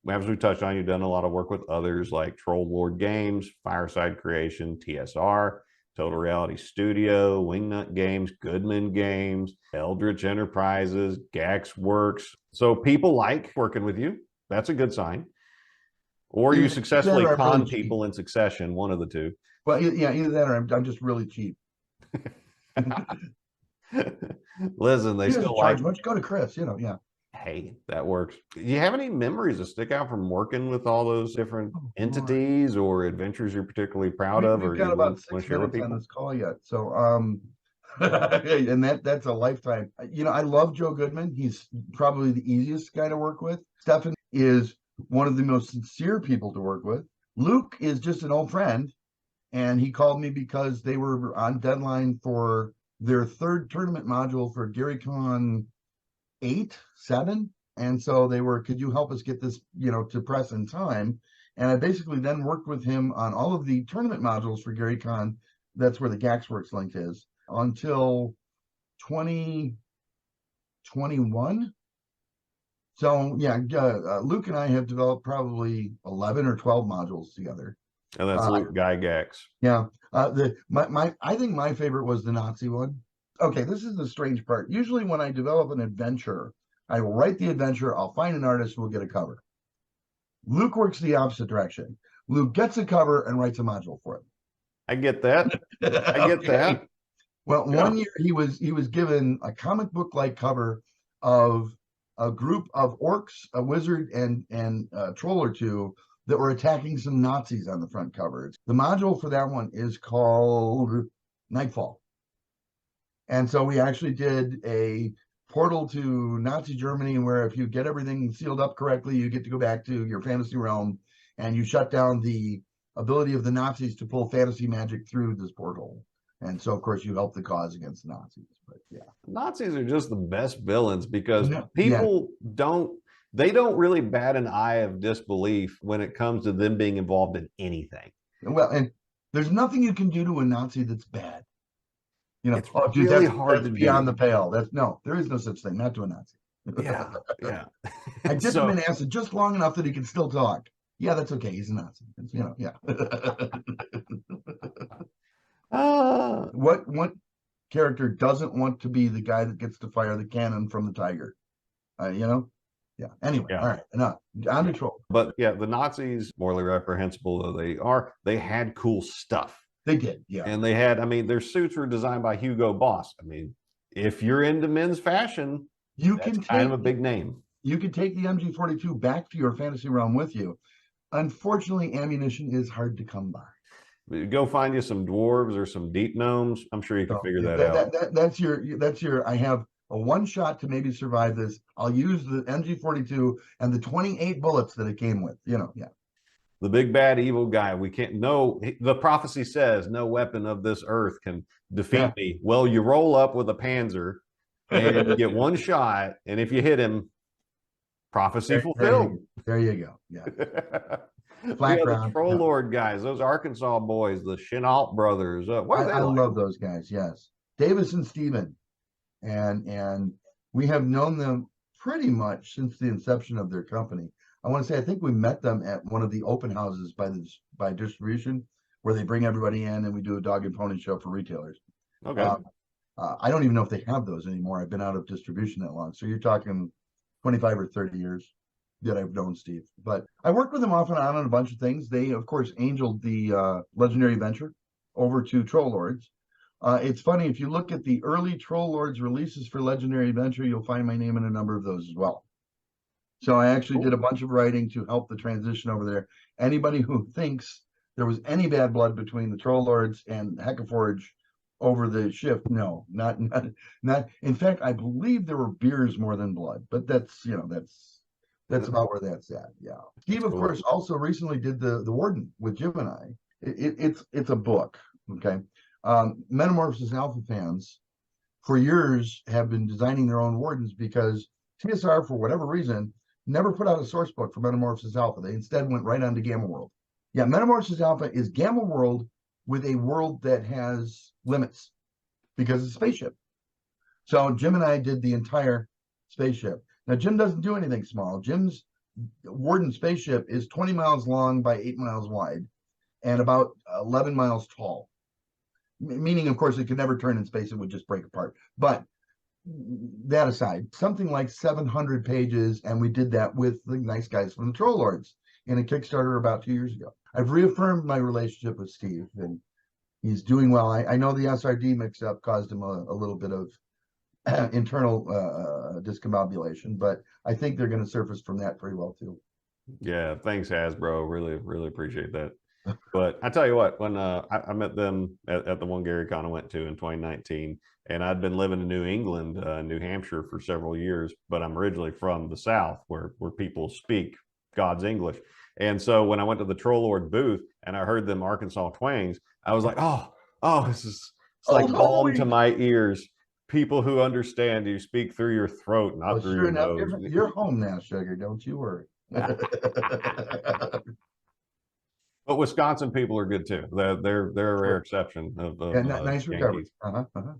as we touched on, you've done a lot of work with others like Troll Lord Games, Fireside Creation, TSR, Total Reality Studio, Wingnut Games, Goodman Games, Eldritch Enterprises, Gax Works. So people like working with you. That's a good sign. Or you successfully con people in succession, one of the two. Well, yeah, either that or I'm just really cheap. Listen, they still charge much. Go to Chris, yeah. Hey, that works. Do you have any memories that stick out from working with all those different entities or adventures you're particularly proud of, or we've got you about want to 6 share with minutes on people? this call yet, so and that's a lifetime. I love Joe Goodman. He's probably the easiest guy to work with. Stefan is one of the most sincere people to work with. Luke is just an old friend, and he called me because they were on deadline for their third tournament module for GaryCon 8, 7. And so they were, could you help us get this, to press in time? And I basically then worked with him on all of the tournament modules for GaryCon. That's where the GaxWorks link is, until 2021. So yeah, Luke and I have developed probably 11 or 12 modules together. And that's Luke Gygax. Yeah. I think my favorite was the Nazi one. Okay, this is the strange part. Usually when I develop an adventure, I will write the adventure, I'll find an artist, we'll get a cover. Luke works the opposite direction. Luke gets a cover and writes a module for it. I get that. I get that. Well, one year he was given a comic book like cover of a group of orcs, a wizard, and a troll or two that were attacking some Nazis on the front cover. The module for that one is called Nightfall. And so we actually did a portal to Nazi Germany, where if you get everything sealed up correctly, you get to go back to your fantasy realm, and you shut down the ability of the Nazis to pull fantasy magic through this portal. And so, of course, you help the cause against the Nazis. But yeah, Nazis are just the best villains because people don't really bat an eye of disbelief when it comes to them being involved in anything. Well, and there's nothing you can do to a Nazi that's bad. It's really hard to beyond the pale. There is no such thing. Not to a Nazi. Yeah. I dipped him in acid just long enough that he can still talk. Yeah, that's okay. He's a Nazi. Yeah. What character doesn't want to be the guy that gets to fire the cannon from the tiger? Yeah. Anyway, all right, enough. On to Troll. But yeah, the Nazis, morally reprehensible though they are, they had cool stuff. They did, yeah. And they had, their suits were designed by Hugo Boss. If you're into men's fashion, that's kind of a big name. You can take the MG42 back to your fantasy realm with you. Unfortunately, ammunition is hard to come by. Go find you some dwarves or some deep gnomes. I'm sure you can figure that out. That's your. I have a one shot to maybe survive this. I'll use the MG42 and the 28 bullets that it came with. Yeah. The big bad evil guy. We can't. No, the prophecy says no weapon of this earth can defeat me. Well, you roll up with a Panzer and you get one shot, and if you hit him, prophecy fulfilled. There you go. Yeah. The Troll Lord guys, those Arkansas boys, the Chenault brothers. I love those guys. Yes, Davis and Steven. And we have known them pretty much since the inception of their company. I want to say I think we met them at one of the open houses by distribution, where they bring everybody in and we do a dog and pony show for retailers. Okay. I don't even know if they have those anymore. I've been out of distribution that long, so you're talking 25 or 30 years that I've known Steve. But I worked with them off and on a bunch of things. They, of course, angeled the Legendary Adventure over to Troll Lords. It's funny, if you look at the early Troll Lords releases for Legendary Adventure, you'll find my name in a number of those as well. So I actually did a bunch of writing to help the transition over there. Anybody who thinks there was any bad blood between the Troll Lords and Heckaforge over the shift, no, not. In fact, I believe there were beers more than blood, but that's about where that's at. Yeah. Steve, of course, also recently did the Warden with Jim and I. It's a book. Okay. Metamorphosis Alpha fans for years have been designing their own Wardens because TSR, for whatever reason, never put out a source book for Metamorphosis Alpha. They instead went right on to Gamma World. Yeah, Metamorphosis Alpha is Gamma World with a world that has limits because it's a spaceship. So Jim and I did the entire spaceship. Now, Jim doesn't do anything small. Jim's Warden spaceship is 20 miles long by 8 miles wide and about 11 miles tall. Meaning, of course, it could never turn in space, it would just break apart. But that aside, something like 700 pages, and we did that with the nice guys from the Troll Lords in a Kickstarter about 2 years ago. I've reaffirmed my relationship with Steve, and he's doing well. I know the SRD mix-up caused him a little bit of internal discombobulation, but I think they're going to surface from that pretty well too. Yeah, thanks, Hasbro. Really appreciate that. But I tell you what, when I met them at the one Gary Con I went to in 2019, and I'd been living in New England, New Hampshire for several years, but I'm originally from the South where people speak God's English. And so when I went to the Troll Lord booth and I heard them Arkansas twangs, I was like, oh, it's Old like balm to Holy. my ears. People who understand you speak through your throat, not Well, through sure your enough, nose. you're home now, sugar. Don't you worry. But Wisconsin people are good too. They're a rare exception of Yeah, nice recovery. Yankees. Uh-huh, uh-huh.